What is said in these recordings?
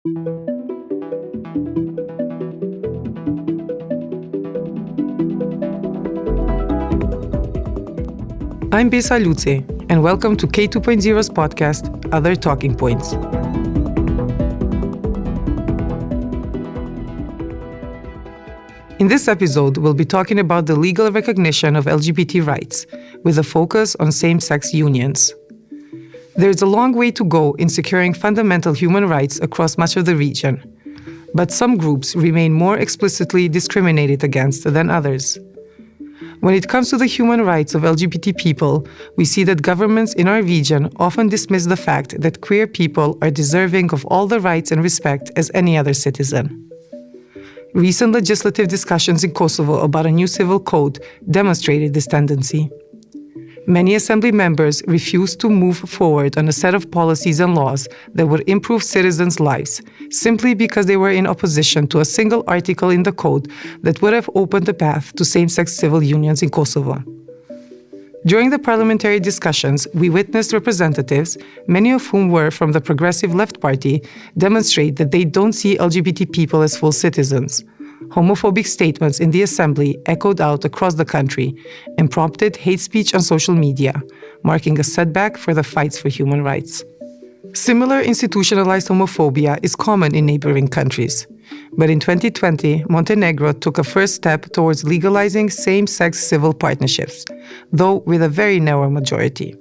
I'm Besa Luce, and welcome to K2.0's podcast, Other Talking Points. In this episode, we'll be talking about the legal recognition of LGBT rights, with a focus on same-sex unions. There's a long way to go in securing fundamental human rights across much of the region, but some groups remain more explicitly discriminated against than others. When it comes to the human rights of LGBT people, we see that governments in our region often dismiss the fact that queer people are deserving of all the rights and respect as any other citizen. Recent legislative discussions in Kosovo about a new civil code demonstrated this tendency. Many assembly members refused to move forward on a set of policies and laws that would improve citizens' lives, simply because they were in opposition to a single article in the code that would have opened the path to same-sex civil unions in Kosovo. During the parliamentary discussions, we witnessed representatives, many of whom were from the Progressive Left Party, demonstrate that they don't see LGBT people as full citizens. Homophobic statements in the assembly echoed out across the country and prompted hate speech on social media, marking a setback for the fights for human rights. Similar institutionalized homophobia is common in neighboring countries. But in 2020, Montenegro took a first step towards legalizing same-sex civil partnerships, though with a very narrow majority.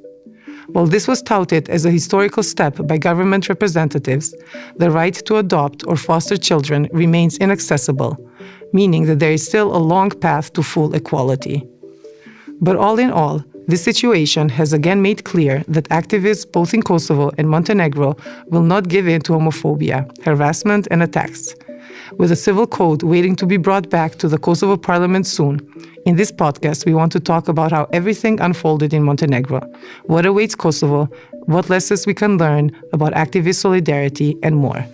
While this was touted as a historical step by government representatives, the right to adopt or foster children remains inaccessible, meaning that there is still a long path to full equality. But all in all, this situation has again made clear that activists both in Kosovo and Montenegro will not give in to homophobia, harassment, and attacks. With a civil code waiting to be brought back to the Kosovo parliament soon, in this podcast we want to talk about how everything unfolded in Montenegro, what awaits Kosovo, what lessons we can learn about activist solidarity, and more.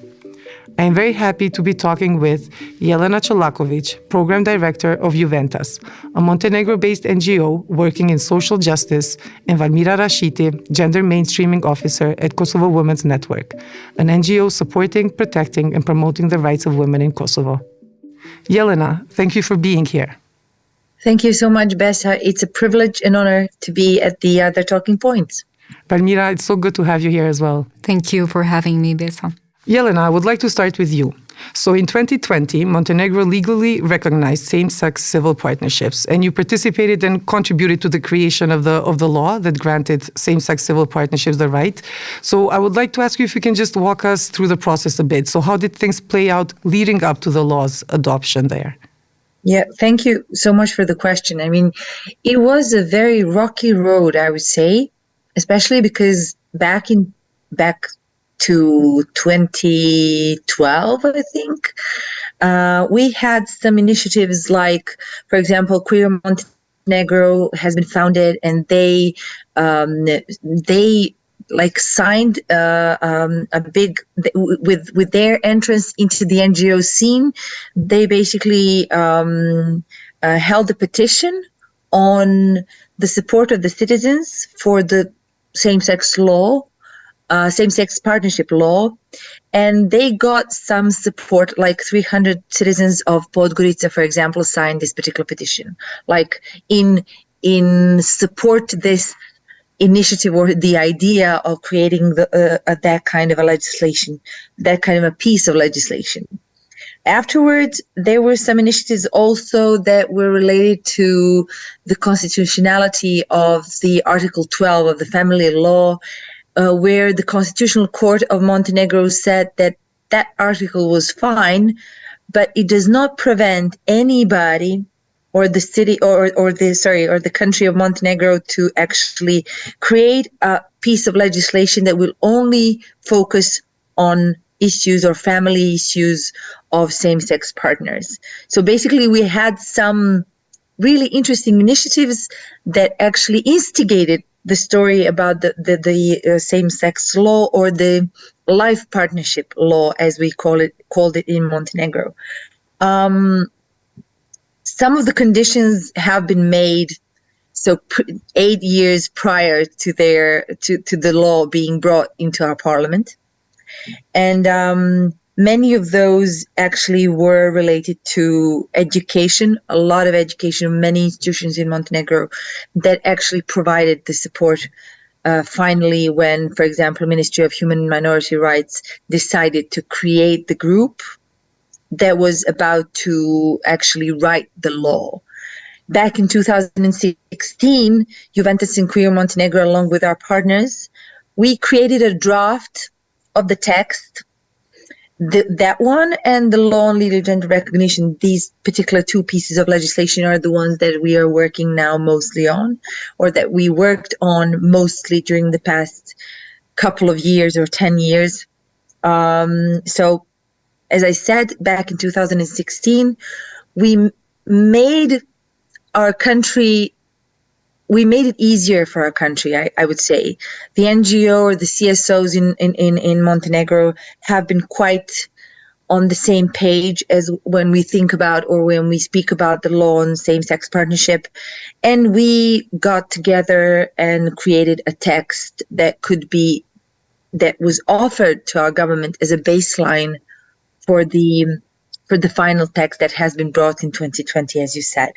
I am very happy to be talking with Jelena Čolaković, Program Director of Juventus, a Montenegro-based NGO working in social justice, and Valmira Rashiti, Gender Mainstreaming Officer at Kosovo Women's Network, an NGO supporting, protecting, and promoting the rights of women in Kosovo. Jelena, thank you for being here. Thank you so much, Besa. It's a privilege and honor to be at the Other Talking Points. Valmira, it's so good to have you here as well. Thank you for having me, Besa. Jelena, I would like to start with you. So in 2020, Montenegro legally recognized same-sex civil partnerships, and you participated and contributed to the creation of the law that granted same-sex civil partnerships the right. So I would like to ask you if you can just walk us through the process a bit. So how did things play out leading up to the law's adoption there? Yeah, thank you so much for the question. I mean, it was a very rocky road, I would say, especially because back to 2012, I think, we had some initiatives like, for example, Queer Montenegro has been founded, and they signed a big with their entrance into the NGO scene. They basically held a petition on the support of the citizens for the same-sex law. Same-sex partnership law, and they got some support, like 300 citizens of Podgorica, for example, signed this particular petition, like in support to this initiative or the idea of creating that kind of a legislation, that kind of a piece of legislation. Afterwards, there were some initiatives also that were related to the constitutionality of the Article 12 of the family law, where the Constitutional Court of Montenegro said that article was fine, but it does not prevent anybody or the city or the country of Montenegro to actually create a piece of legislation that will only focus on issues or family issues of same-sex partners. So basically we had some really interesting initiatives that actually instigated the story about the same-sex law, or the life partnership law, as we called it in Montenegro. Some of the conditions have been made, so 8 years prior to the law being brought into our parliament, and Many of those actually were related to education, a lot of education, many institutions in Montenegro that actually provided the support. Finally, when, for example, Ministry of Human and Minority Rights decided to create the group that was about to actually write the law. Back in 2016, Juventus and Queer Montenegro, along with our partners, we created a draft of the text. That one and the law on legal gender recognition, these particular two pieces of legislation are the ones that we are working now mostly on, or that we worked on mostly during the past couple of years or 10 years. So, as I said, back in 2016, we made our country, we made it easier for our country, I would say. The NGO or the CSOs in Montenegro have been quite on the same page as when we think about or when we speak about the law on same-sex partnership. And we got together and created a text that was offered to our government as a baseline for the final text that has been brought in 2020, as you said.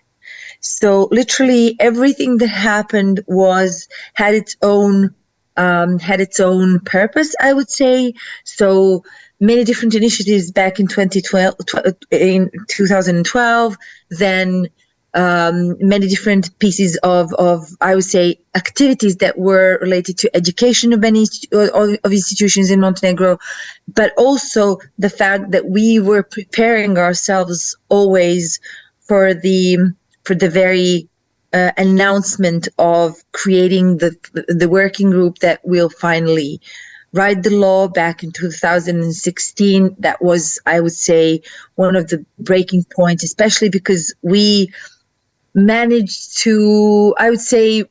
So literally everything that happened had its own purpose, I would say. So many different initiatives back in 2012, then many different pieces of I would say activities that were related to education of many of institutions in Montenegro, but also the fact that we were preparing ourselves always for the very announcement of creating the working group that will finally write the law back in 2016. That was, I would say, one of the breaking points, especially because we managed to, I would say,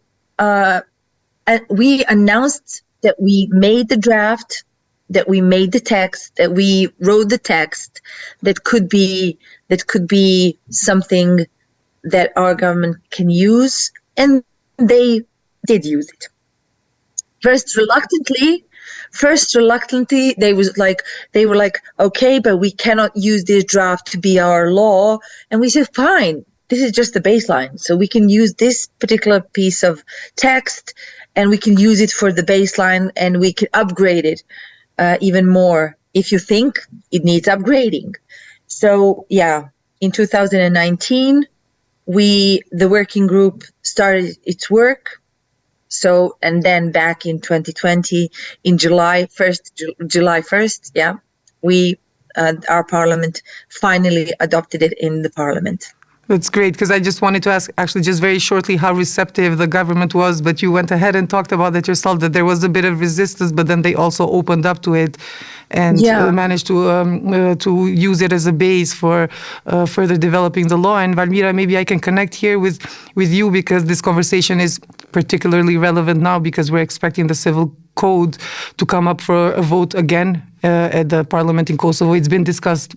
we announced that we made the draft, that we made the text, that we wrote the text that could be something that our government can use, and they did use it. First reluctantly, they were like, okay, but we cannot use this draft to be our law. And we said, fine, this is just the baseline. So we can use this particular piece of text and we can use it for the baseline and we can upgrade it even more if you think it needs upgrading. So yeah, in 2019, the working group started its work. So, and then back in 2020, in July 1st, yeah, our parliament finally adopted it in the parliament. That's great, because I just wanted to ask, actually, just very shortly, how receptive the government was, but you went ahead and talked about it yourself, that there was a bit of resistance, but then they also opened up to it and managed to use it as a base for further developing the law. And Valmira, maybe I can connect here with you, because this conversation is particularly relevant now, because we're expecting the civil code to come up for a vote again at the parliament in Kosovo. It's been discussed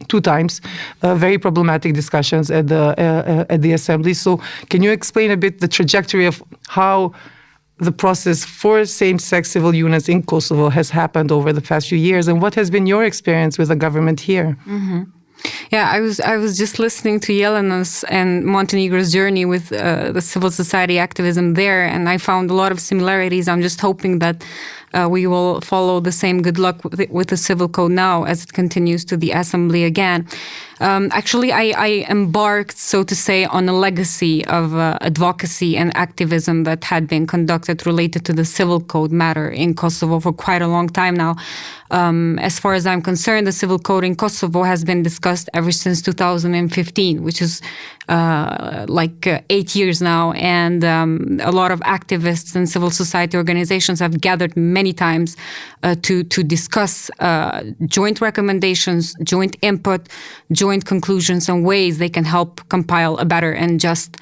two times, very problematic discussions at the assembly. So can you explain a bit the trajectory of how the process for same-sex civil unions in Kosovo has happened over the past few years, and what has been your experience with the government here? Mm-hmm. Yeah, I was just listening to Yelena's and Montenegro's journey with the civil society activism there, and I found a lot of similarities. I'm just hoping that we will follow the same good luck with the civil code now as it continues to the assembly again. Actually, I embarked, so to say, on a legacy of advocacy and activism that had been conducted related to the civil code matter in Kosovo for quite a long time now. As far as I'm concerned, the civil code in Kosovo has been discussed ever since 2015, which is 8 years now. And a lot of activists and civil society organizations have gathered many times to discuss joint recommendations, joint input, joint conclusions and ways they can help compile a better and just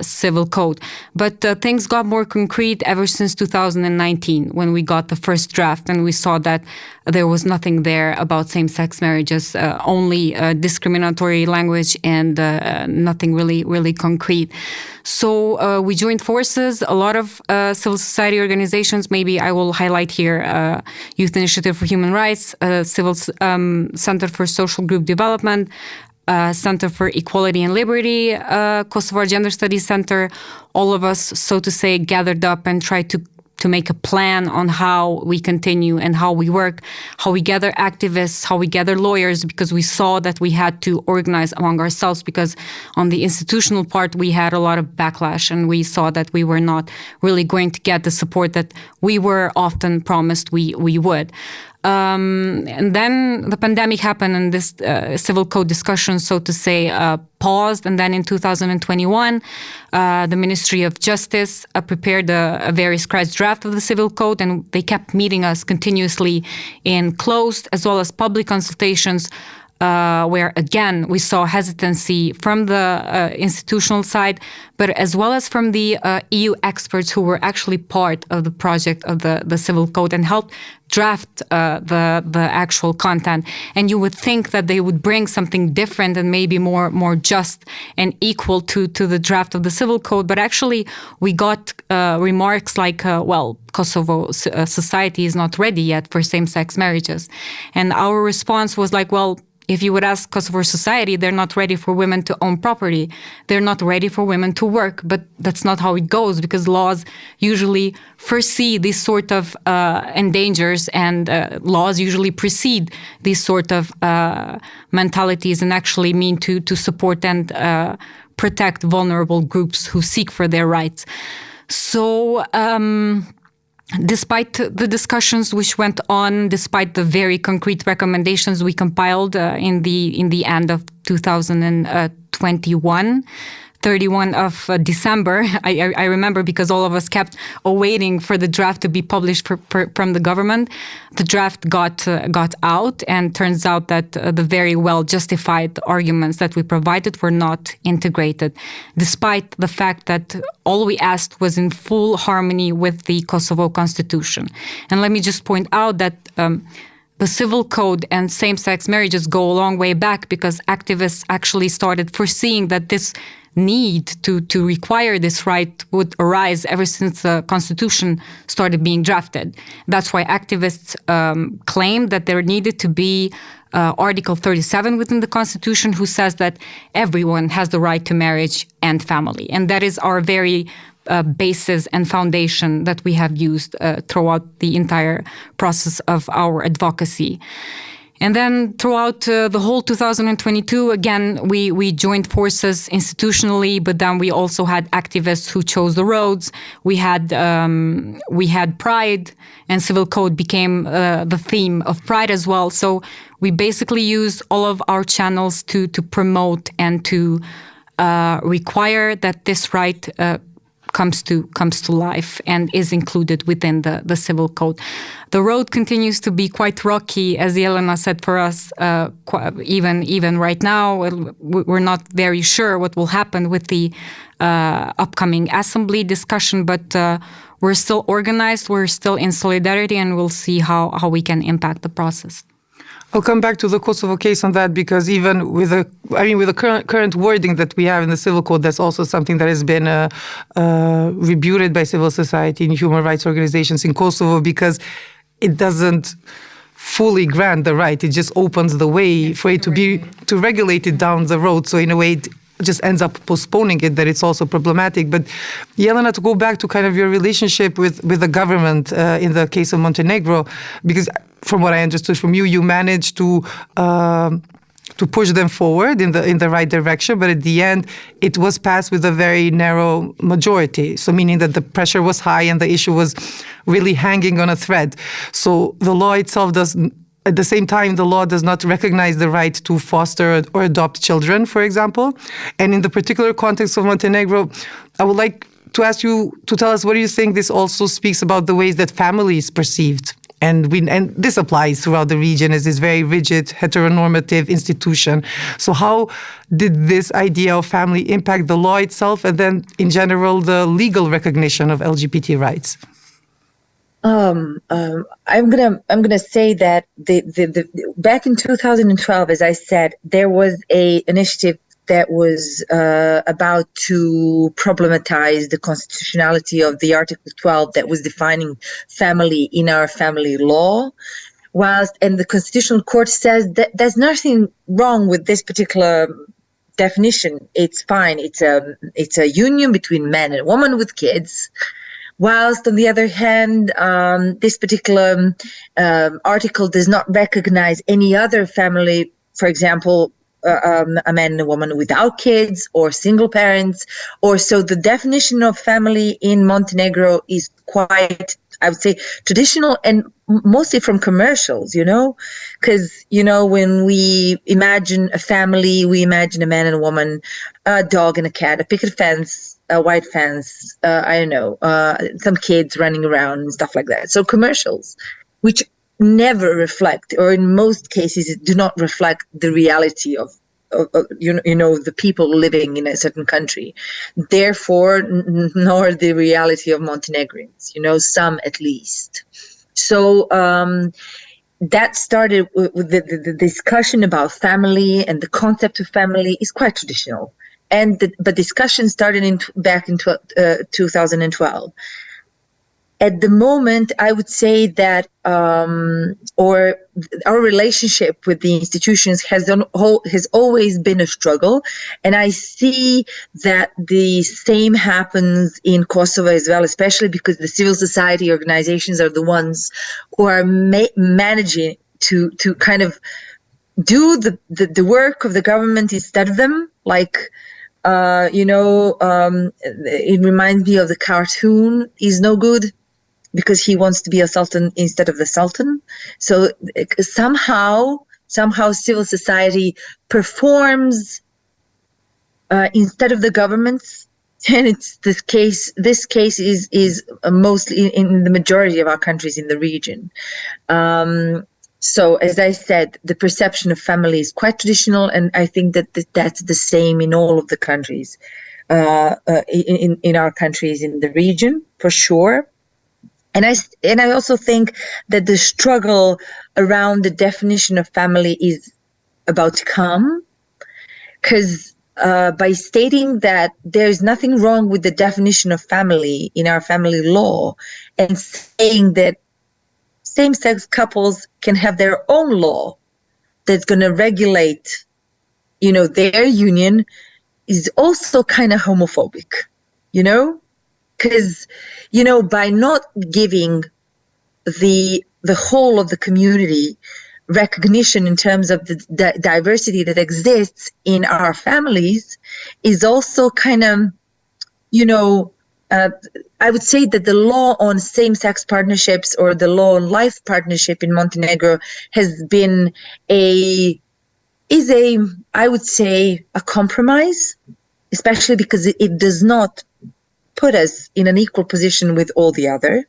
civil code. But things got more concrete ever since 2019, when we got the first draft and we saw that there was nothing there about same-sex marriages, only discriminatory language and nothing really concrete. So we joined forces. A lot of civil society organizations, maybe I will highlight here Youth Initiative for Human Rights, Civil Center for Social Group Development, Center for Equality and Liberty, Kosovo Gender Studies Center. All of us, so to say, gathered up and tried to make a plan on how we continue and how we work, how we gather activists, how we gather lawyers, because we saw that we had to organize among ourselves, because on the institutional part, we had a lot of backlash and we saw that we were not really going to get the support that we were often promised we would. And then the pandemic happened and this civil code discussion, so to say, paused. And then in 2021, the Ministry of Justice prepared a very scratch draft of the civil code, and they kept meeting us continuously in closed as well as public consultations, where again we saw hesitancy from the institutional side, but as well as from the EU experts who were actually part of the project of the civil code and helped draft the actual content. And you would think that they would bring something different and maybe more just and equal to the draft of the civil code. But actually we got remarks like, well, Kosovo society is not ready yet for same-sex marriages. And our response was like, well, if you would ask Kosovo society, they're not ready for women to own property. They're not ready for women to work. But that's not how it goes, because laws usually foresee these sort of endangers, and laws usually precede these sort of mentalities and actually mean to support and protect vulnerable groups who seek for their rights. So despite the discussions which went on, despite the very concrete recommendations we compiled in the end of 2021, 31 of December, I remember, because all of us kept awaiting for the draft to be published from the government. The draft got out, and turns out that the very well justified arguments that we provided were not integrated, despite the fact that all we asked was in full harmony with the Kosovo constitution. And let me just point out that the civil code and same-sex marriages go a long way back, because activists actually started foreseeing that this need to require this right would arise ever since the constitution started being drafted. That's why activists claimed that there needed to be Article 37 within the constitution, who says that everyone has the right to marriage and family. And that is our very basis and foundation that we have used throughout the entire process of our advocacy. And then throughout the whole 2022, again, we joined forces institutionally, but then we also had activists who chose the roads. We had Pride, and civil code became the theme of Pride as well. So we basically used all of our channels to promote and to require that this right comes to life and is included within the civil code. The road continues to be quite rocky, as Jelena said, for us. Even right now, we're not very sure what will happen with the upcoming assembly discussion, but we're still organized, we're still in solidarity, and we'll see how we can impact the process. I'll come back to the Kosovo case on that, because even with the current wording that we have in the civil code, that's also something that has been rebutted by civil society and human rights organizations in Kosovo, because it doesn't fully grant the right. It just opens the way for it to regulate it down the road. So in a way, it just ends up postponing it, that it's also problematic. But Jelena, to go back to kind of your relationship with the government in the case of Montenegro, because from what I understood from you, you managed to push them forward in the right direction, but at the end, it was passed with a very narrow majority. So meaning that the pressure was high and the issue was really hanging on a thread. So the law itself at the same time, the law does not recognize the right to foster or adopt children, for example. And in the particular context of Montenegro, I would like to ask you to tell us, what do you think this also speaks about the ways that families perceived and this applies throughout the region as this very rigid heteronormative institution. So how did this idea of family impact the law itself, and then in general the legal recognition of LGBT rights? I'm gonna say that the back in 2012, as I said, there was a initiative that was about to problematize the constitutionality of the Article 12 that was defining family in our family law. And the Constitutional Court says that there's nothing wrong with this particular definition. It's fine. It's a union between man and woman with kids. Whilst on the other hand, this particular article does not recognize any other family, for example, a man and a woman without kids or single parents, or so the definition of family in Montenegro is quite, I would say, traditional and mostly from commercials, because, when we imagine a family, we imagine a man and a woman, a dog and a cat, a picket fence, a white fence, some kids running around and stuff like that. So commercials, which never reflect, or in most cases do not reflect the reality of the people living in a certain country. Therefore, nor the reality of Montenegrins, some at least. So that started with the discussion about family, and the concept of family is quite traditional. But discussion started back in 2012. At the moment, I would say that our relationship with the institutions has always been a struggle, and I see that the same happens in Kosovo as well, especially because the civil society organizations are the ones who are managing to kind of do the work of the government instead of them. It reminds me of the cartoon Is No Good, because he wants to be a sultan instead of the sultan. So somehow civil society performs instead of the governments, and it's this case is mostly in the majority of our countries in the region. So as I said, the perception of family is quite traditional, and I think that that's the same in all of the countries, in our countries in the region, for sure. And I also think that the struggle around the definition of family is about to come, because by stating that there's nothing wrong with the definition of family in our family law, and saying that same-sex couples can have their own law that's going to regulate, their union, is also kind of homophobic, because, by not giving the whole of the community recognition in terms of the diversity that exists in our families, is also kind of, I would say that the law on same-sex partnerships, or the law on life partnership in Montenegro, has been I would say, a compromise, especially because it does not put us in an equal position with all the other,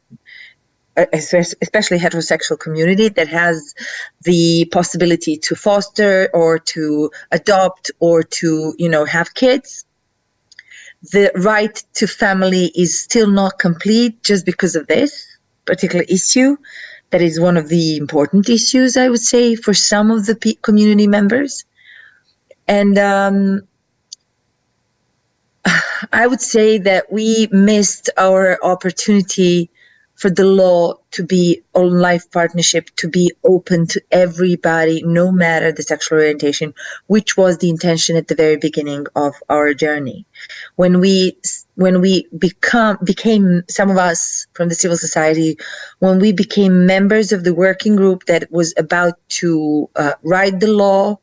especially heterosexual community that has the possibility to foster or to adopt or to, have kids. The right to family is still not complete just because of this particular issue. That is one of the important issues, I would say, for some of the community members. And I would say that we missed our opportunity for the law to be on life partnership, to be open to everybody, no matter the sexual orientation, which was the intention at the very beginning of our journey. When we became, some of us from the civil society, when we became members of the working group that was about to write the law,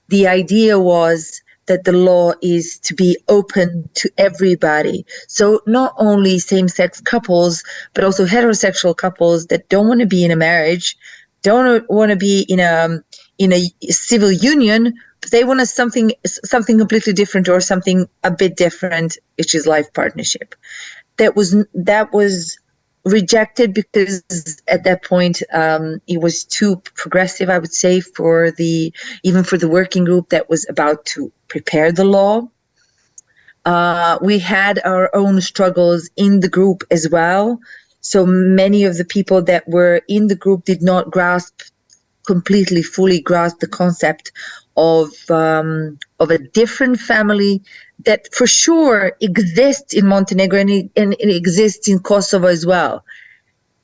the idea was that the law is to be open to everybody. So not only same-sex couples, but also heterosexual couples that don't want to be in a marriage, don't want to be in a civil union, but they want something completely different, or something a bit different, which is life partnership. That was rejected because at that point it was too progressive, I would say, even for the working group that was about to prepare the law. We had our own struggles in the group as well. So many of the people that were in the group did not fully grasp the concept of a different family that for sure exists in Montenegro and it exists in Kosovo as well.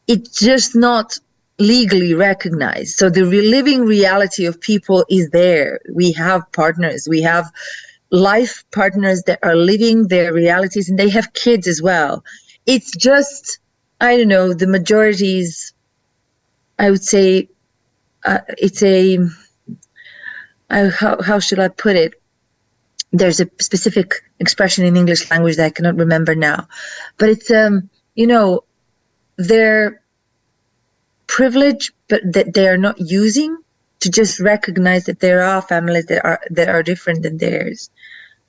It's just not legally recognized. So the living reality of people is there. We have partners, we have life partners that are living their realities, and they have kids as well. It's just, I don't know, the majorities, I would say, how should I put it? There's a specific expression in English language that I cannot remember now, but it's, they're privilege, but that they are not using to just recognize that there are families that are different than theirs,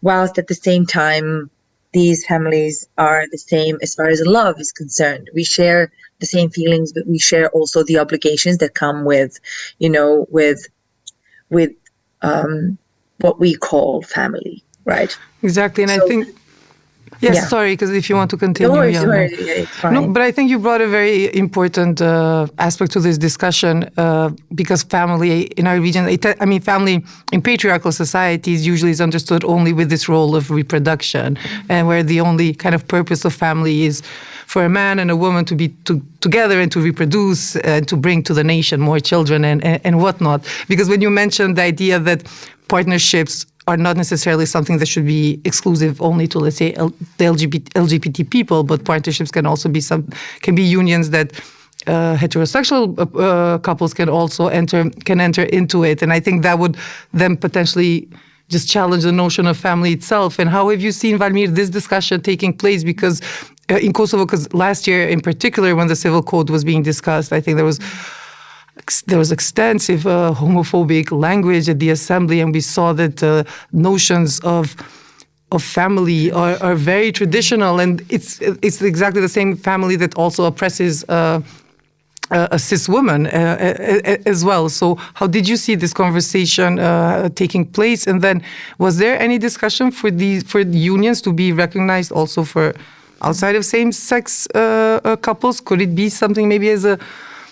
whilst at the same time, these families are the same as far as love is concerned. We share the same feelings, but we share also the obligations that come with what we call family, right? Exactly, and I think. Yes, Yeah. sorry, because if you want to continue. No worries, Yana. it's fine. No, but I think you brought a very important aspect to this discussion because family in our region, family in patriarchal societies usually is understood only with this role of reproduction, and where the only kind of purpose of family is for a man and a woman to be together and to reproduce and to bring to the nation more children and whatnot. Because when you mentioned the idea that partnerships are not necessarily something that should be exclusive only to, let's say, the LGBT people, but partnerships can also be unions that heterosexual couples can also enter into it, and I think that would then potentially just challenge the notion of family itself. And how have you seen, Valmir, this discussion taking place? Because in Kosovo, because last year in particular, when the civil code was being discussed, I think there was extensive homophobic language at the assembly, and we saw that notions of family are very traditional, and it's exactly the same family that also oppresses a cis woman as well. So how did you see this conversation taking place? And then was there any discussion for unions to be recognized also for outside of same-sex couples? Could it be something maybe as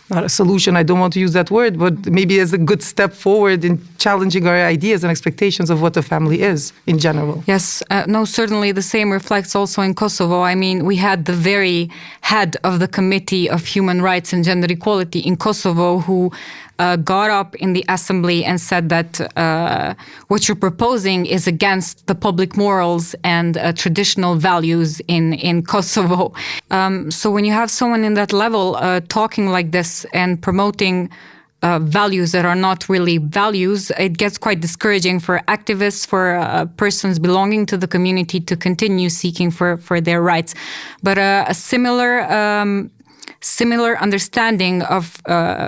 not a solution, I don't want to use that word, but maybe as a good step forward in challenging our ideas and expectations of what a family is in general? Yes, no, certainly the same reflects also in Kosovo. I mean, we had the very head of the Committee of Human Rights and Gender Equality in Kosovo who got up in the assembly and said that what you're proposing is against the public morals and traditional values in Kosovo. So when you have someone in that level talking like this and promoting values that are not really values, it gets quite discouraging for activists, for persons belonging to the community to continue seeking for their rights. But a similar understanding of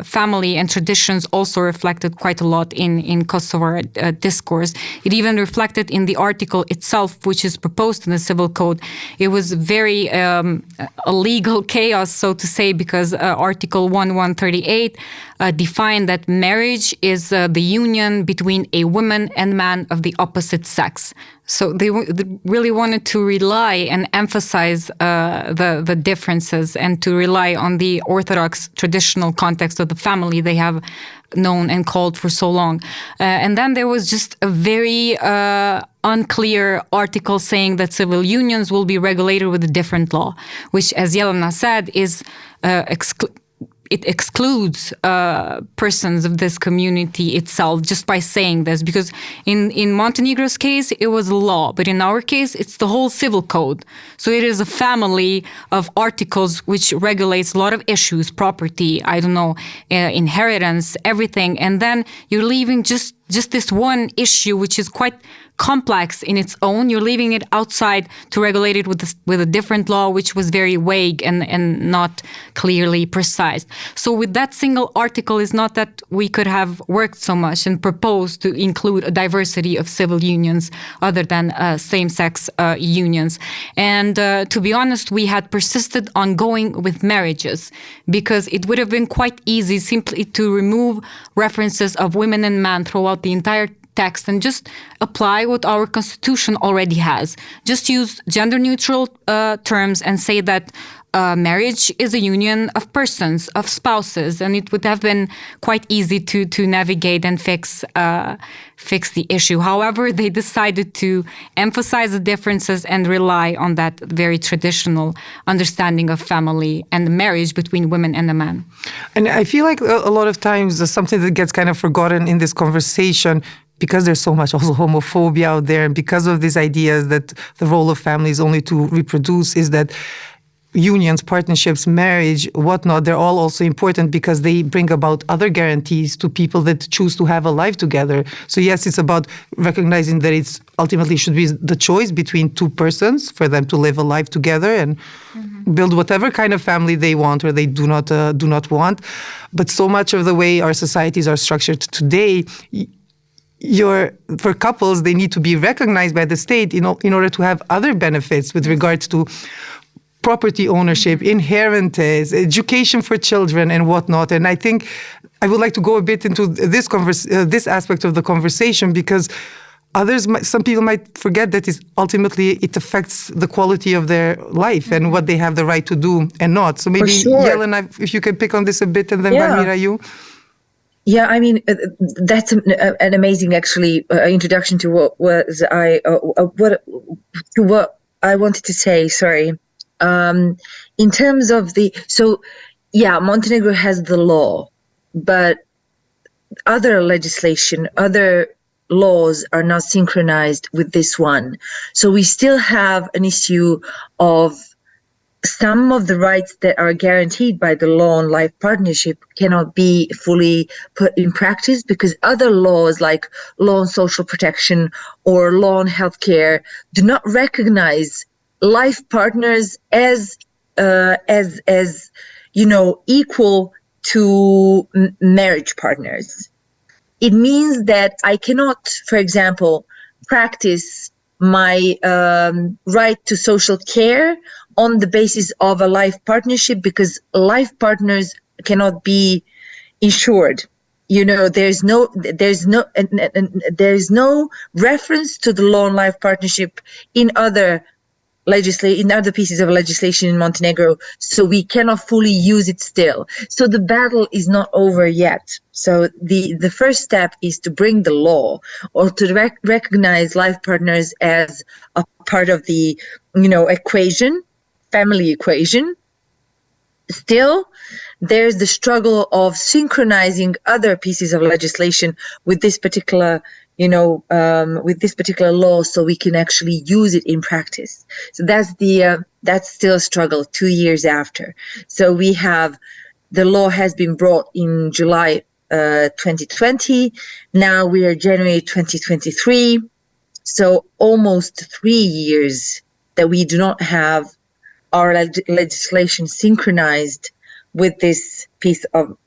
family and traditions also reflected quite a lot in Kosovo discourse. It even reflected in the article itself, which is proposed in the Civil Code. It was very a legal chaos, so to say, because Article 1138 defined that marriage is the union between a woman and man of the opposite sex. So they really wanted to rely and emphasize the differences and to rely on the Orthodox traditional context of the family they have known and called for so long. And then there was just a very unclear article saying that civil unions will be regulated with a different law, which, as Jelena said, is it excludes persons of this community itself just by saying this, because in Montenegro's case, it was a law, but in our case, it's the whole civil code. So it is a family of articles which regulates a lot of issues, property, inheritance, everything. And then you're leaving just just this one issue, which is quite complex in its own. You're leaving it outside to regulate it with a different law, which was very vague and not clearly precise. So with that single article, is not that we could have worked so much and proposed to include a diversity of civil unions other than same-sex unions. And to be honest, we had persisted on going with marriages because it would have been quite easy simply to remove references of women and men throughout the entire text and just apply what our constitution already has. Just use gender-neutral terms and say that marriage is a union of persons, of spouses, and it would have been quite easy to navigate and fix the issue. However, they decided to emphasize the differences and rely on that very traditional understanding of family and marriage between women and a man. And I feel like a lot of times something that gets kind of forgotten in this conversation, because there's so much also homophobia out there, and because of these ideas that the role of family is only to reproduce, is that unions, partnerships, marriage, whatnot, they're all also important because they bring about other guarantees to people that choose to have a life together. So yes, it's about recognizing that it's ultimately should be the choice between two persons for them to live a life together and build whatever kind of family they want or they do not want. But so much of the way our societies are structured today, for couples, they need to be recognized by the state in order to have other benefits with regards to property ownership, inheritance, education for children, and whatnot. And I think I would like to go a bit into this aspect of the conversation because some people might forget that ultimately it affects the quality of their life and what they have the right to do and not. So maybe, Jelena, if you could pick on this a bit, and then Valmira, you. Yeah, I mean, that's an amazing, actually, introduction to what I wanted to say. Sorry. In terms of Montenegro has the law, but other legislation, other laws are not synchronized with this one. So we still have an issue of some of the rights that are guaranteed by the law on life partnership cannot be fully put in practice because other laws like law on social protection or law on healthcare do not recognize life partners as equal to marriage partners. It means that I cannot, for example, practice my right to social care on the basis of a life partnership because life partners cannot be insured. There's no reference to the law on life partnership in other pieces of legislation in Montenegro, so we cannot fully use it still. So the battle is not over yet. So the first step is to bring the law or to recognize life partners as a part of the family equation. Still, there's the struggle of synchronizing other pieces of legislation with this particular law, so we can actually use it in practice. So that's still a struggle 2 years after. So we have the law has been brought in July 2020. Now we are January 2023. So almost 3 years that we do not have our legislation synchronized with this piece of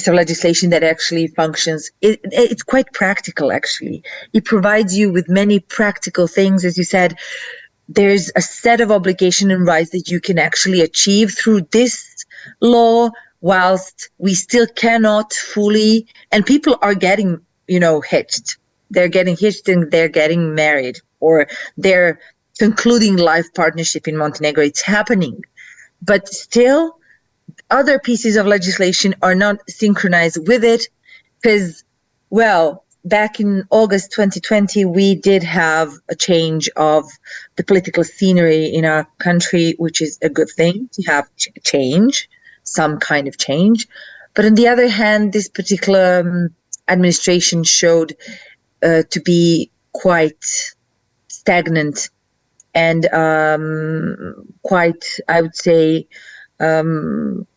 legislation that actually functions. It's quite practical, actually. It provides you with many practical things. As you said, there's a set of obligations and rights that you can actually achieve through this law, whilst we still cannot fully, and people are getting, hitched. They're getting hitched and they're getting married, or they're concluding life partnership in Montenegro. It's happening. But still, other pieces of legislation are not synchronized with it because, back in August 2020, we did have a change of the political scenery in our country, which is a good thing to have change, some kind of change. But on the other hand, this particular administration showed to be quite stagnant and quite, I would say,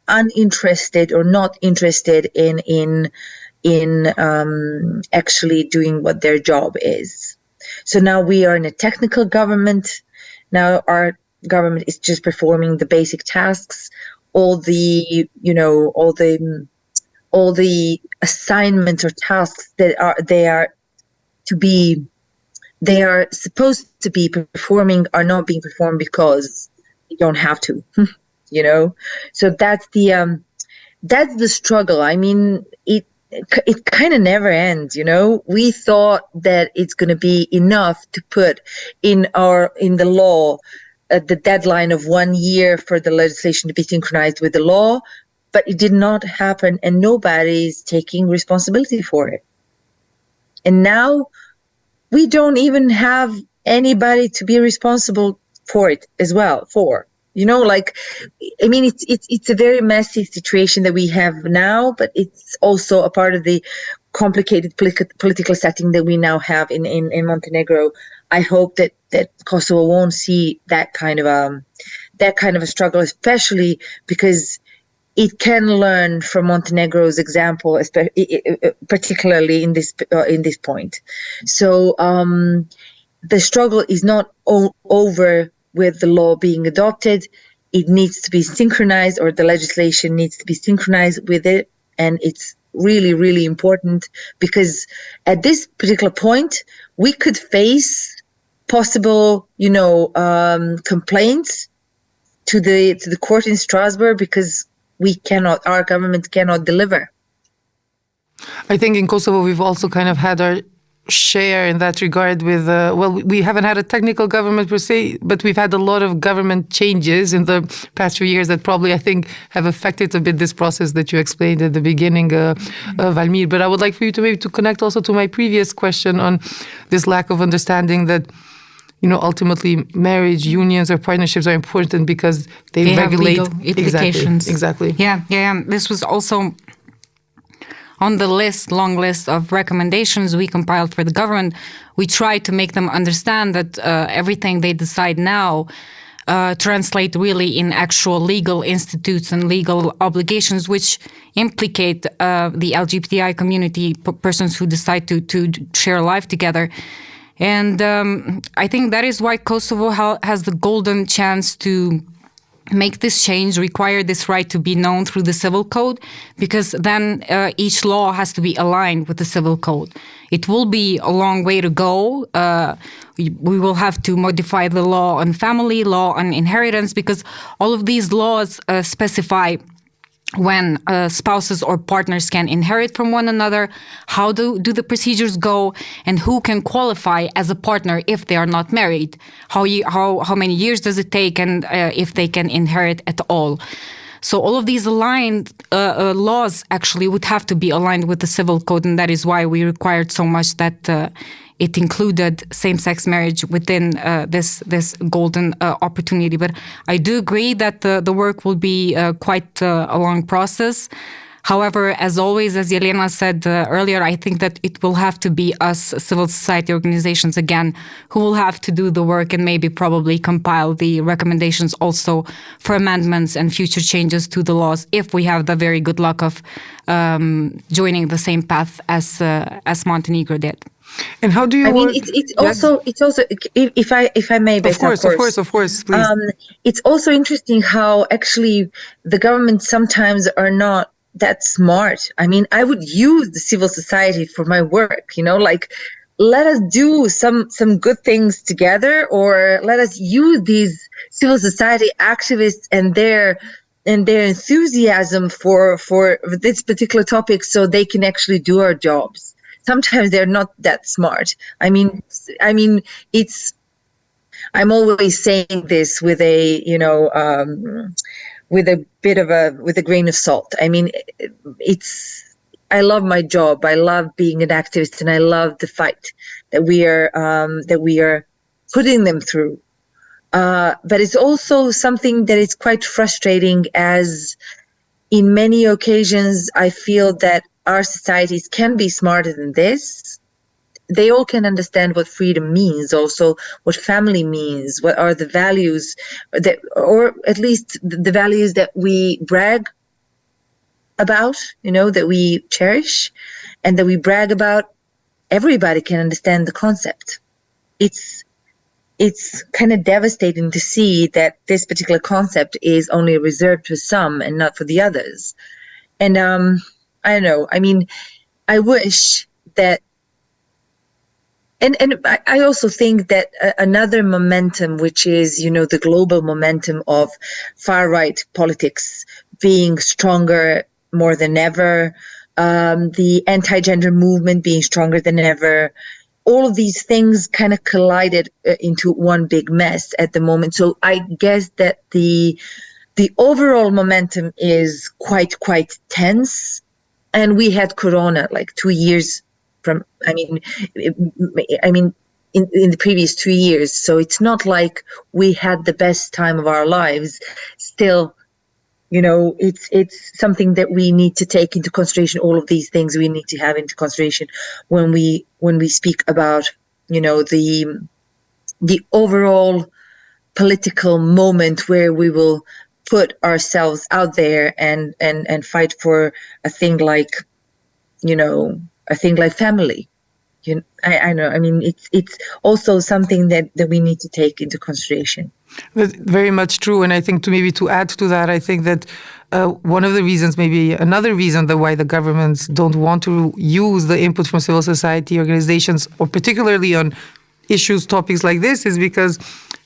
uninterested or not interested in in actually doing what their job is. So now we are in a technical government. Now our government is just performing the basic tasks. All the assignments or tasks that they are supposed to be performing are not being performed because they don't have to. So that's the struggle. I mean, it kind of never ends. We thought that it's going to be enough to put in the law the deadline of 1 year for the legislation to be synchronized with the law, but it did not happen, and nobody's taking responsibility for it. And now we don't even have anybody to be responsible for it as well. It's a very messy situation that we have now, but it's also a part of the complicated political setting that we now have in Montenegro. I hope that Kosovo won't see that kind of a struggle, especially because it can learn from Montenegro's example, particularly in this point. So the struggle is not over with the law being adopted. It needs to be synchronized, or the legislation needs to be synchronized with it, and it's really, really important, because at this particular point we could face possible, complaints to the court in Strasbourg because our government cannot deliver. I think in Kosovo we've also kind of had our share in that regard with, we haven't had a technical government per se, but we've had a lot of government changes in the past few years that probably, I think, have affected a bit this process that you explained at the beginning, Valmir. But I would like for you to maybe to connect also to my previous question on this lack of understanding that, ultimately marriage, unions or partnerships are important because they regulate legal implications. Exactly. Yeah. This was also on the long list of recommendations we compiled for the government. We tried to make them understand that everything they decide now translate really in actual legal institutes and legal obligations, which implicate the LGBTI community, persons who decide to share life together. And I think that is why Kosovo has the golden chance to make this change, require this right to be known through the civil code, because then each law has to be aligned with the civil code. It will be a long way to go. We will have to modify the law on family, law on inheritance, because all of these laws specify when spouses or partners can inherit from one another, how do the procedures go, and who can qualify as a partner if they are not married, how many years does it take, and if they can inherit at all. So all of these aligned laws actually would have to be aligned with the civil code, and that is why we required so much that it included same-sex marriage within this golden opportunity. But I do agree that the work will be quite a long process. However, as always, as Jelena said earlier, I think that it will have to be us, civil society organizations, again, who will have to do the work and maybe probably compile the recommendations also for amendments and future changes to the laws, if we have the very good luck of joining the same path as Montenegro did. And how do you work? It's also if I may, of course, please. It's also interesting how actually the government sometimes are not that smart. I mean, I would use the civil society for my work, let us do some good things together, or let us use these civil society activists and their enthusiasm for this particular topic so they can actually do our jobs. Sometimes they're not that smart. I mean, I'm always saying this with a grain of salt. I mean, I love my job. I love being an activist, and I love the fight that we are putting them through. But it's also something that is quite frustrating, as in many occasions I feel that our societies can be smarter than this. They all can understand what freedom means, also what family means, what are the values that, or at least the values that we brag about, that we cherish. and that we brag about, everybody can understand the concept. It's kind of devastating to see that this particular concept is only reserved for some and not for the others. And I don't know. I mean, I wish that, and I also think that another momentum, which is, the global momentum of far-right politics being stronger more than ever, the anti-gender movement being stronger than ever, all of these things kind of collided into one big mess at the moment. So I guess that the overall momentum is quite tense. And we had Corona like 2 years from, I mean, in the previous 2 years. So it's not like we had the best time of our lives. Still, it's something that we need to take into consideration. All of these things we need to have into consideration when we speak about, the overall political moment where we will put ourselves out there and fight for a thing like family. I know. I mean, it's also something that we need to take into consideration. That's very much true. And I think to add to that, I think that one of the reasons, maybe another reason that why the governments don't want to use the input from civil society organizations, or particularly on topics like this, is because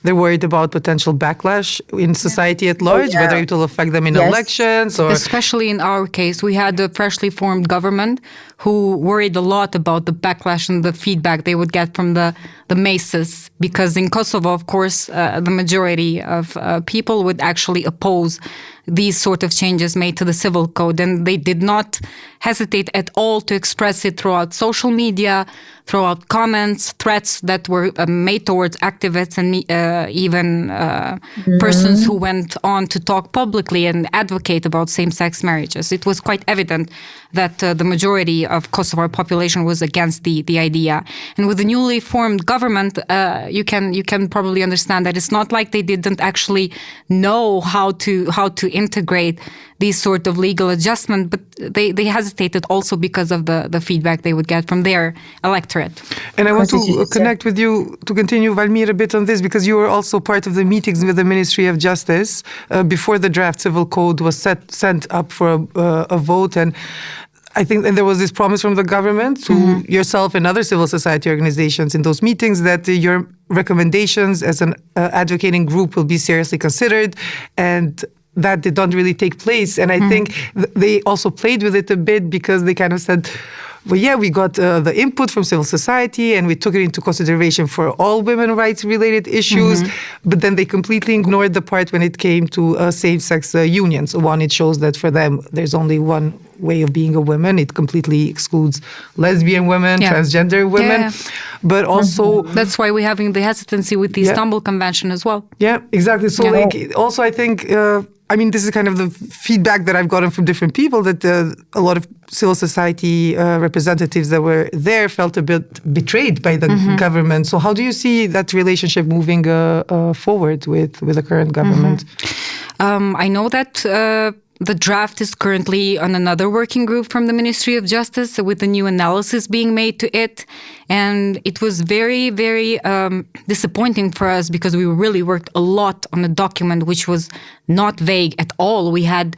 they're worried about potential backlash in society at large, whether it will affect them in elections or... Especially in our case, we had a freshly formed government who worried a lot about the backlash and the feedback they would get from the masses. Because in Kosovo, of course, the majority of people would actually oppose these sort of changes made to the civil code. And they did not hesitate at all to express it throughout social media, throughout comments, threats that were made towards activists and even persons who went on to talk publicly and advocate about same-sex marriages. It was quite evident that the majority of Kosovo population was against the idea. And with the newly formed government, you can probably understand that it's not like they didn't actually know how to integrate these sort of legal adjustment, but they hesitated also because of the feedback they would get from their electorate. And I want to connect with you to continue, Valmir, a bit on this, because you were also part of the meetings with the Ministry of Justice before the draft civil code was sent up for a vote. And I think there was this promise from the government to yourself and other civil society organizations in those meetings that your recommendations as an advocating group will be seriously considered, and that did not really take place. And I think they also played with it a bit, because they kind of said, well, yeah, we got the input from civil society and we took it into consideration for all women rights related issues. But then they completely ignored the part when it came to same-sex unions. One, it shows that for them, there's only one way of being a woman. It completely excludes lesbian women, transgender women, but also... That's why we're having the hesitancy with the Istanbul Convention as well. Yeah, exactly. So also I think... I mean, this is kind of the feedback that I've gotten from different people, that a lot of civil society representatives that were there felt a bit betrayed by the government. So how do you see that relationship moving forward with the current government? I know that the draft is currently on another working group from the Ministry of Justice with a new analysis being made to it. And it was very, very disappointing for us, because we really worked a lot on a document which was not vague at all. We had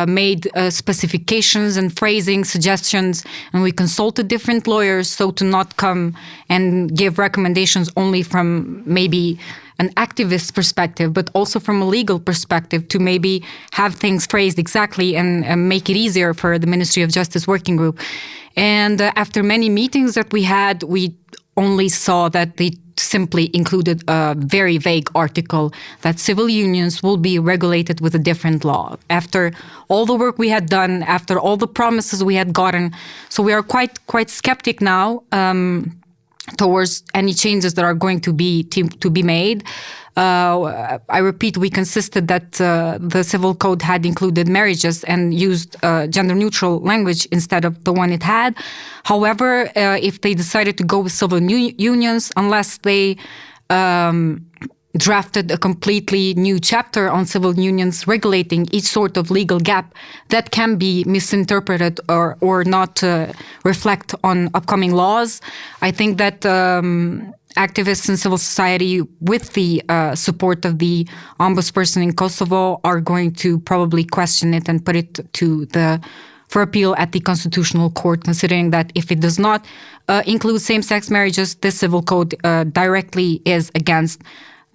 made specifications and phrasing suggestions, and we consulted different lawyers so to not come and give recommendations only from maybe an activist perspective, but also from a legal perspective, to maybe have things phrased exactly and make it easier for the Ministry of Justice working group. And after many meetings that we had, we only saw that they simply included a very vague article that civil unions will be regulated with a different law. After all the work we had done, after all the promises we had gotten, so we are quite skeptic now towards any changes that are going to be made. I repeat, we consisted that the civil code had included marriages and used gender-neutral language instead of the one it had. However, if they decided to go with civil unions, unless they drafted a completely new chapter on civil unions regulating each sort of legal gap that can be misinterpreted or not reflect on upcoming laws. I think that activists in civil society, with the support of the ombudsperson in Kosovo, are going to probably question it and put it for appeal at the Constitutional Court, considering that if it does not include same-sex marriages, this civil code directly is against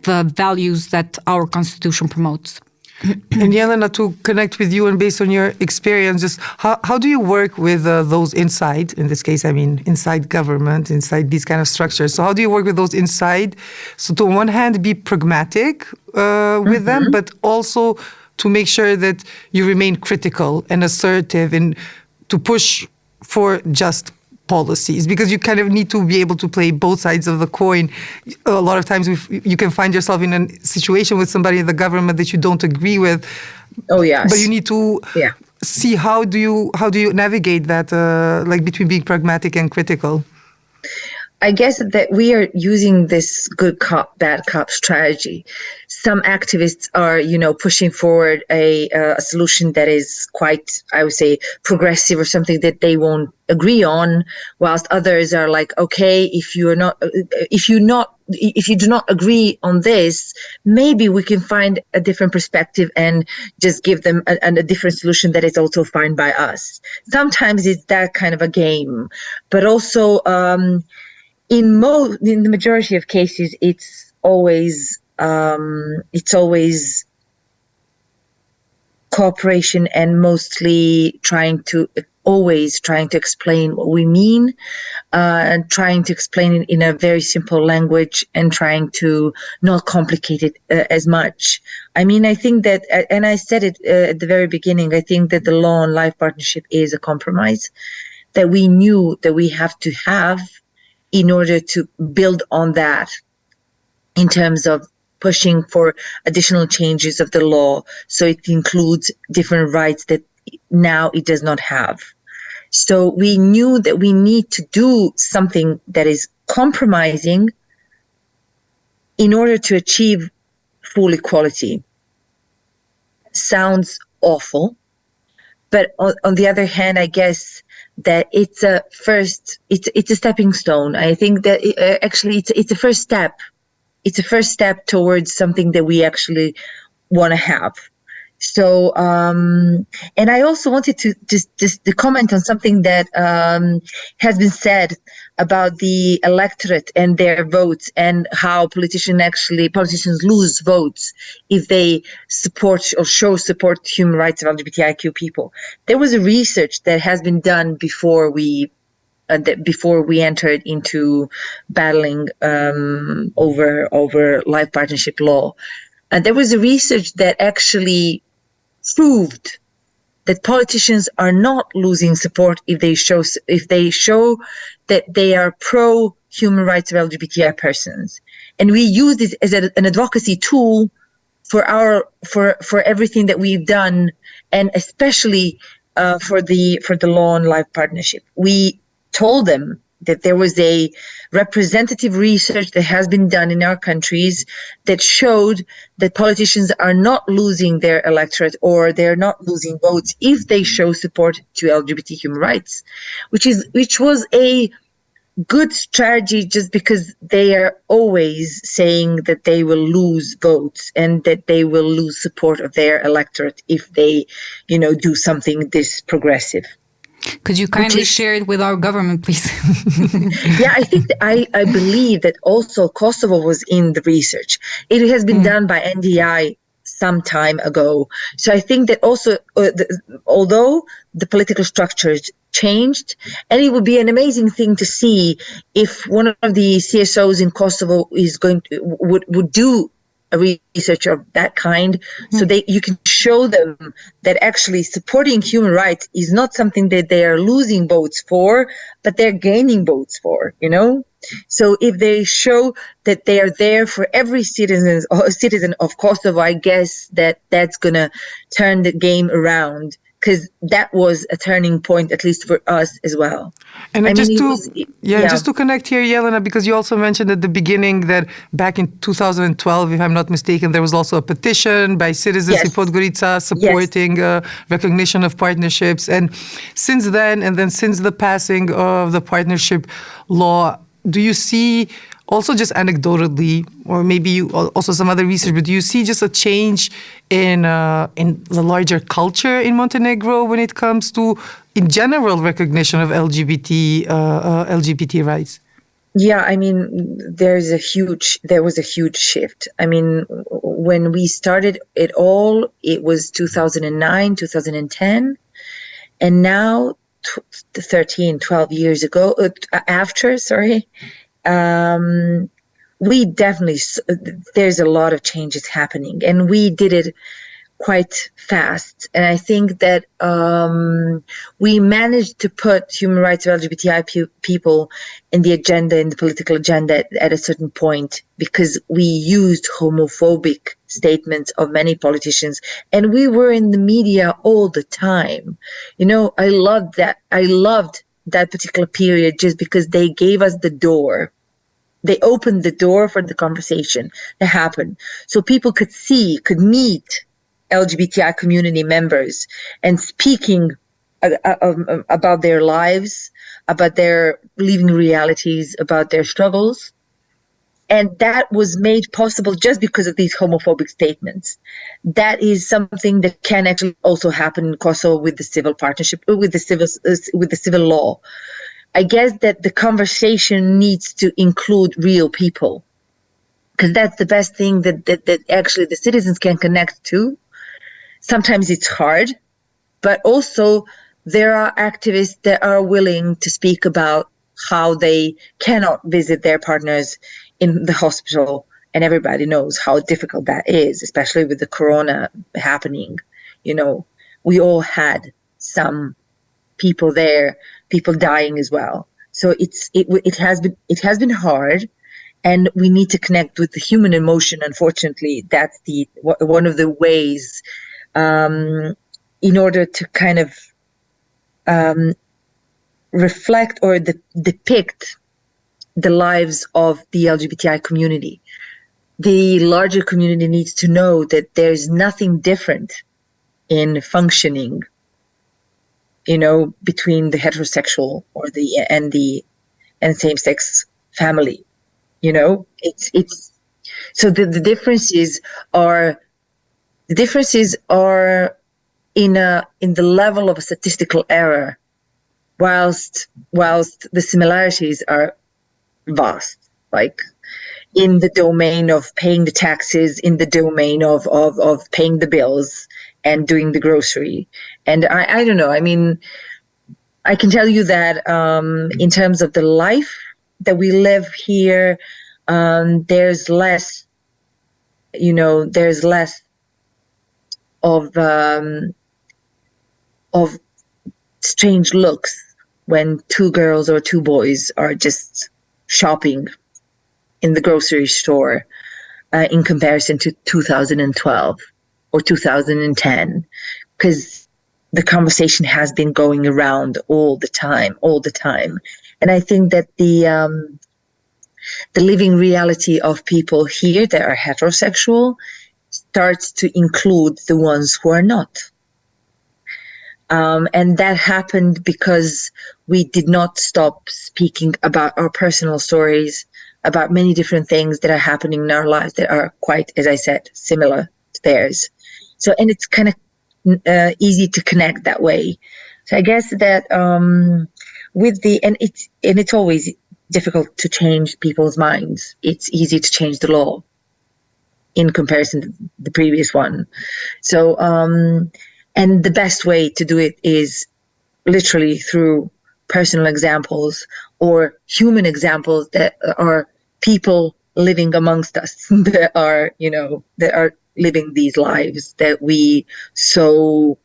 the values that our Constitution promotes. And Jelena, to connect with you and based on your experience, just how do you work with those inside, in this case, I mean, inside government, inside these kind of structures? So how do you work with those inside? So to on one hand, be pragmatic with them, but also to make sure that you remain critical and assertive and to push for just policies, because you kind of need to be able to play both sides of the coin. A lot of times you can find yourself in a situation with somebody in the government that you don't agree with. Oh, yes. But you need to see how do you navigate that, like between being pragmatic and critical. I guess that we are using this good cop, bad cop strategy. Some activists are, pushing forward a solution that is quite, I would say, progressive or something that they won't agree on, whilst others are like, okay, if you do not agree on this, maybe we can find a different perspective and just give them a different solution that is also fine by us. Sometimes it's that kind of a game, but also, in the majority of cases, it's always cooperation and mostly trying to explain what we mean, and trying to explain it in a very simple language and trying to not complicate it as much. I mean, I think that, and I said it at the very beginning, I think that the law on life partnership is a compromise that we knew that we have to have in order to build on that in terms of pushing for additional changes of the law so it includes different rights that now it does not have. So we knew that we need to do something that is compromising in order to achieve full equality. Sounds awful, but on the other hand, I guess that it's a stepping stone. I think that it's a first step. It's a first step towards something that we actually want to have. So, and I also wanted to just to comment on something that has been said about the electorate and their votes and how politicians lose votes if they support or show support to human rights of LGBTIQ people. There was a research that has been done before we entered into battling over life partnership law. And there was a research that actually proved that politicians are not losing support if they show that they are pro human rights of LGBTI persons. And we use this as an advocacy tool for everything that we've done, and especially for the law on life partnership. We told them that there was a representative research that has been done in our countries that showed that politicians are not losing their electorate or they're not losing votes if they show support to LGBT human rights, which was a good strategy, just because they are always saying that they will lose votes and that they will lose support of their electorate if they, do something this progressive. Could you kindly share it with our government, please? Yeah, I think I believe that also Kosovo was in the research. It has been done by NDI some time ago. So I think that also, although the political structures changed, and it would be an amazing thing to see if one of the CSOs in Kosovo would do a research of that kind, so you can show them that actually supporting human rights is not something that they are losing votes for, but they're gaining votes for, So if they show that they are there for every citizen of Kosovo, I guess that's going to turn the game around because that was a turning point, at least for us as well. And I mean, just it to was, just to connect here, Jelena, because you also mentioned at the beginning that back in 2012, if I'm not mistaken, there was also a petition by citizens in Yes. Podgorica supporting recognition of partnerships. And since then, since the passing of the partnership law, do you see, also just anecdotally, or maybe you also some other research, but do you see just a change in the larger culture in Montenegro when it comes to, in general, recognition of LGBT rights? Yeah, I mean, there was a huge shift. I mean, when we started it all, it was 2009, 2010, and now 12 years ago, after, sorry, we definitely, there's a lot of changes happening, and we did it quite fast. And I think that we managed to put human rights of LGBTI people in the agenda, in the political agenda at a certain point, because we used homophobic statements of many politicians, and we were in the media all the time. You know, I loved that. I loved that particular period just because they gave us the door. They opened the door for the conversation to happen. So people could meet LGBTI community members and speaking about their lives, about their living realities, about their struggles. And that was made possible just because of these homophobic statements. That is something that can actually also happen in Kosovo with the civil partnership, with the civil law. I guess that the conversation needs to include real people, because that's the best thing that actually the citizens can connect to. Sometimes it's hard, but also there are activists that are willing to speak about how they cannot visit their partners in the hospital. And everybody knows how difficult that is, especially with the corona happening. You know, we all had some people there, people dying as well. So it has been hard, and we need to connect with the human emotion. Unfortunately, that's one of the ways in order to kind of reflect or depict the lives of the LGBTI community. The larger community needs to know that there's nothing different in functioning, you know, between the heterosexual or and same-sex family. You know, it's so the differences are in the level of a statistical error, whilst the similarities are vast, like in the domain of paying the taxes, in the domain of paying the bills and doing the grocery. And I don't know, I mean, I can tell you that in terms of the life that we live here, there's less, you know, there's less of strange looks when two girls or two boys are just shopping in the grocery store in comparison to 2012 or 2010, because the conversation has been going around all the time. And I think that the living reality of people here that are heterosexual starts to include the ones who are not. And that happened because we did not stop speaking about our personal stories, about many different things that are happening in our lives that are quite, as I said, similar to theirs. So, and it's kind of easy to connect that way. So I guess that it's always difficult to change people's minds. It's easy to change the law in comparison to the previous one. So, and the best way to do it is literally through personal examples or human examples that are people living amongst us, that are, you know, that are living these lives that we so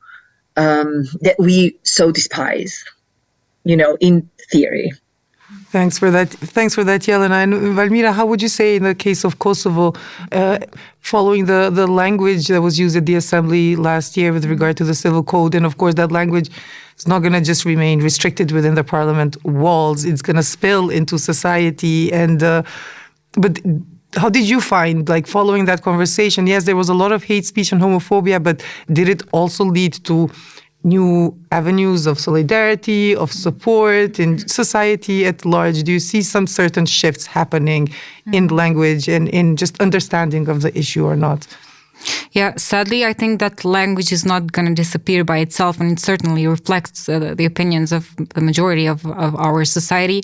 despise, you know, in theory. Thanks for that. Thanks for that, Jelena. And Valmira, how would you say in the case of Kosovo, following the language that was used at the assembly last year with regard to the civil code, and of course that language is not going to just remain restricted within the parliament walls; it's going to spill into society. And but how did you find, like, following that conversation? Yes, there was a lot of hate speech and homophobia, but did it also lead to new avenues of solidarity, of support in society at large? Do you see some certain shifts happening in language and in just understanding of the issue or not? Yeah, sadly, I think that language is not going to disappear by itself, and it certainly reflects the opinions of the majority of our society.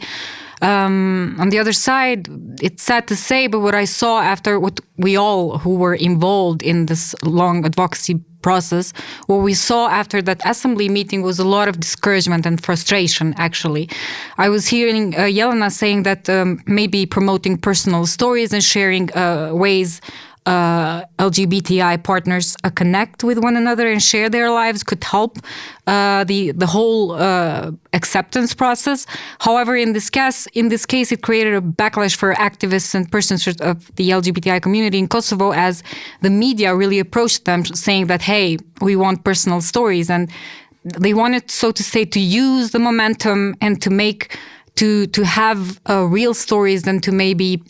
On the other side, it's sad to say, but what I saw after what we all who were involved in this long advocacy process, what we saw after that assembly meeting was a lot of discouragement and frustration, actually. I was hearing Jelena saying that maybe promoting personal stories and sharing ways LGBTI partners connect with one another and share their lives could help the whole acceptance process. However, in this case, it created a backlash for activists and persons of the LGBTI community in Kosovo, as the media really approached them saying that, hey, we want personal stories, and they wanted, so to say, to use the momentum and to have real stories and to maybe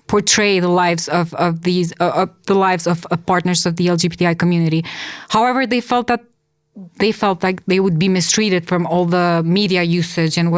portray the lives of partners of the LGBTI community. However, they felt like they would be mistreated from all the media usage and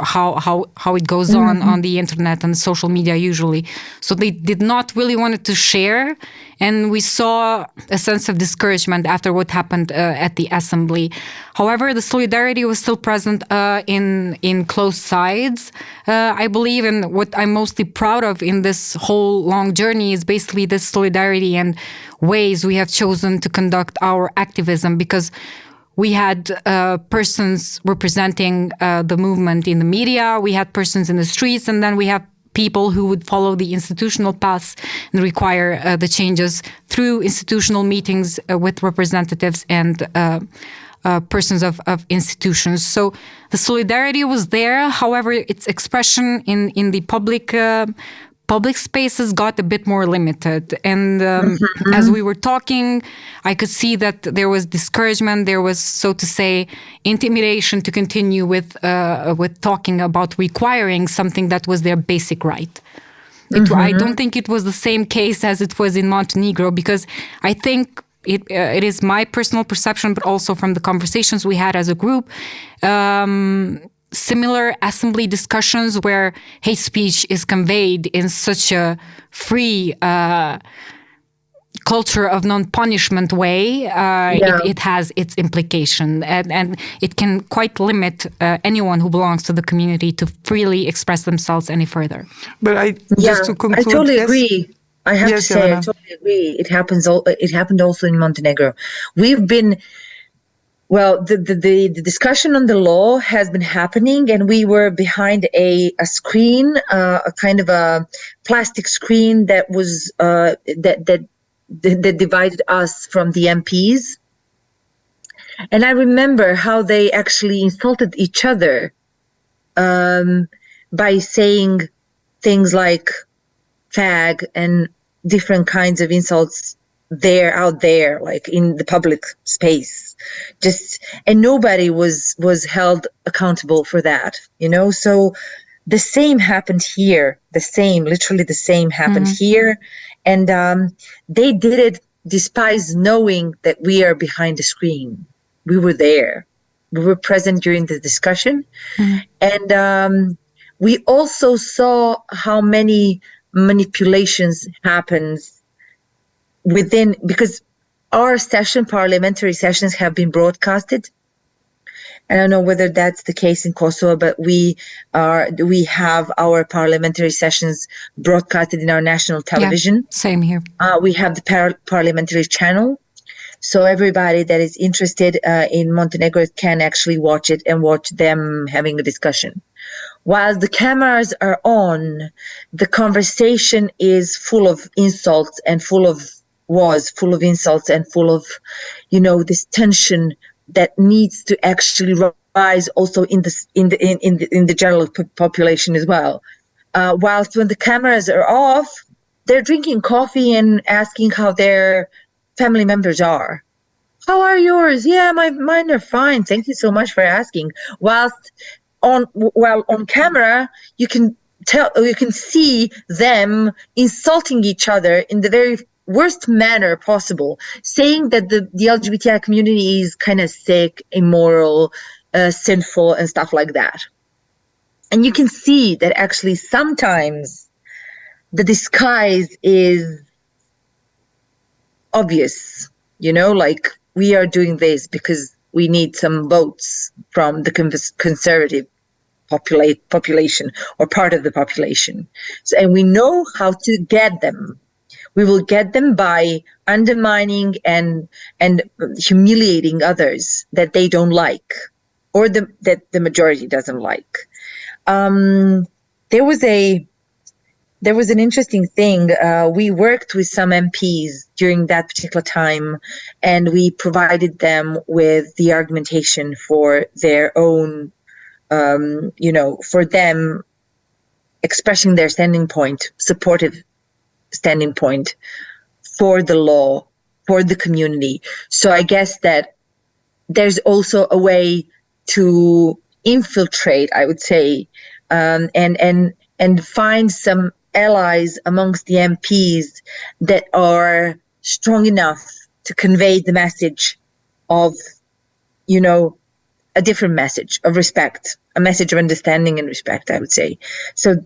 how it goes on the internet and social media usually. So they did not really want to share, and we saw a sense of discouragement after what happened at the assembly. However, the solidarity was still present in close sides, I believe, and what I'm mostly proud of in this whole long journey is basically this solidarity and ways we have chosen to conduct our activism, because we had persons representing the movement in the media, we had persons in the streets, and then we have people who would follow the institutional paths and require the changes through institutional meetings with representatives and persons of institutions. So the solidarity was there. However, its expression in the public spaces got a bit more limited. And as we were talking, I could see that there was discouragement. There was, so to say, intimidation to continue with talking about requiring something that was their basic right. I don't think it was the same case as it was in Montenegro, because I think it is my personal perception, but also from the conversations we had as a group, similar assembly discussions where hate speech is conveyed in such a free culture of non-punishment way, it has its implication, and it can quite limit anyone who belongs to the community to freely express themselves any further. But just to conclude, I totally agree. I have to say, I totally agree. It happened also in Montenegro. We've been. Well, the discussion on the law has been happening, and we were behind a screen, a kind of a plastic screen that was that divided us from the MPs. And I remember how they actually insulted each other by saying things like fag and different kinds of insults out there, like in the public space, and nobody was held accountable for that, so the same happened here, literally the same happened here, and they did it despite knowing that we are behind the screen. We were there, we were present during the discussion, and we also saw how many manipulations happens because our parliamentary sessions have been broadcasted. I don't know whether that's the case in Kosovo, but we have our parliamentary sessions broadcasted in our national television. Yeah, same here. We have the parliamentary channel, so everybody that is interested in Montenegro can actually watch it and watch them having a discussion. While the cameras are on, the conversation is full of insults and full of insults and full of, this tension that needs to actually rise also in the general population as well. Whilst when the cameras are off, they're drinking coffee and asking how their family members are. How are yours? Yeah, mine are fine. Thank you so much for asking. Whilst on camera, you can see them insulting each other in the very worst manner possible, saying that the LGBTI community is kind of sick, immoral, sinful, and stuff like that. And you can see that actually sometimes the disguise is obvious, like we are doing this because we need some votes from the conservative population or part of the population. And we know how to get them. We will get them by undermining and humiliating others that they don't like, or that the majority doesn't like. There was an interesting thing. We worked with some MPs during that particular time, and we provided them with the argumentation for their own, for them expressing their supportive standing point for the law, for the community. So I guess that there's also a way to infiltrate, I would say, and find some allies amongst the MPs that are strong enough to convey the message of, a different message of respect, a message of understanding and respect, I would say. So,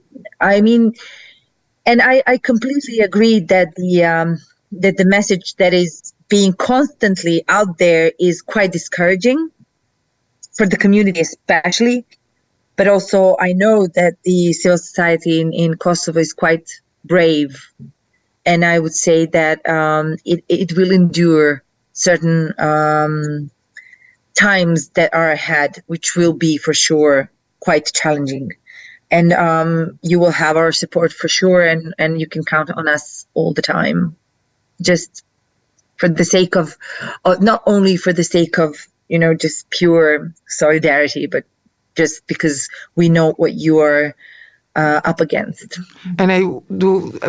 and I completely agree that the message that is being constantly out there is quite discouraging for the community, especially. But also, I know that the civil society in Kosovo is quite brave, and I would say that it will endure certain times that are ahead, which will be for sure quite challenging. And you will have our support for sure, and you can count on us all the time. Just for the sake of, not only for the sake of, just pure solidarity, but just because we know what you are up against. And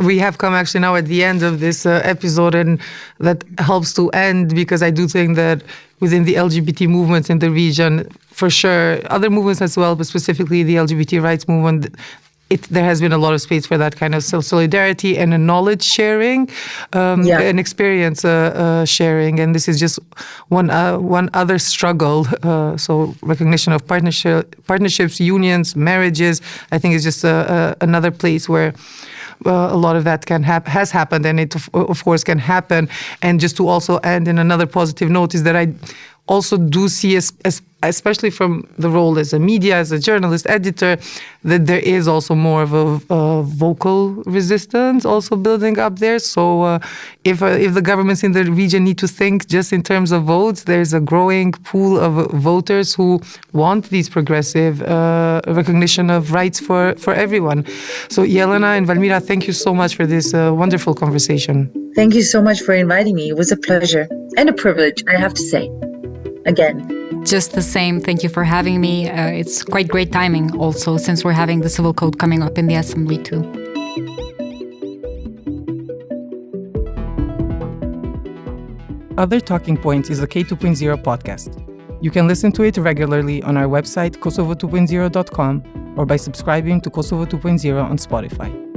we have come actually now at the end of this episode, and that helps to end, because I do think that within the LGBT movements in the region, for sure, other movements as well, but specifically the LGBT rights movement, there has been a lot of space for that kind of solidarity and a knowledge sharing, and experience sharing. And this is just one other struggle. So recognition of partnerships, unions, marriages, I think is just another place where a lot of that has happened, and it of course can happen. And just to also end in another positive note is that I also do see, especially from the role as a media, as a journalist, editor, that there is also more of a vocal resistance also building up there. So if the governments in the region need to think just in terms of votes, there's a growing pool of voters who want these progressive recognition of rights for everyone. So Jelena and Valmira, thank you so much for this wonderful conversation. Thank you so much for inviting me. It was a pleasure and a privilege, I have to say. Again. Just the same. Thank you for having me. It's quite great timing also, since we're having the Civil Code coming up in the Assembly too. Other Talking Points is a K2.0 podcast. You can listen to it regularly on our website, kosovo2.0.com, or by subscribing to Kosovo 2.0 on Spotify.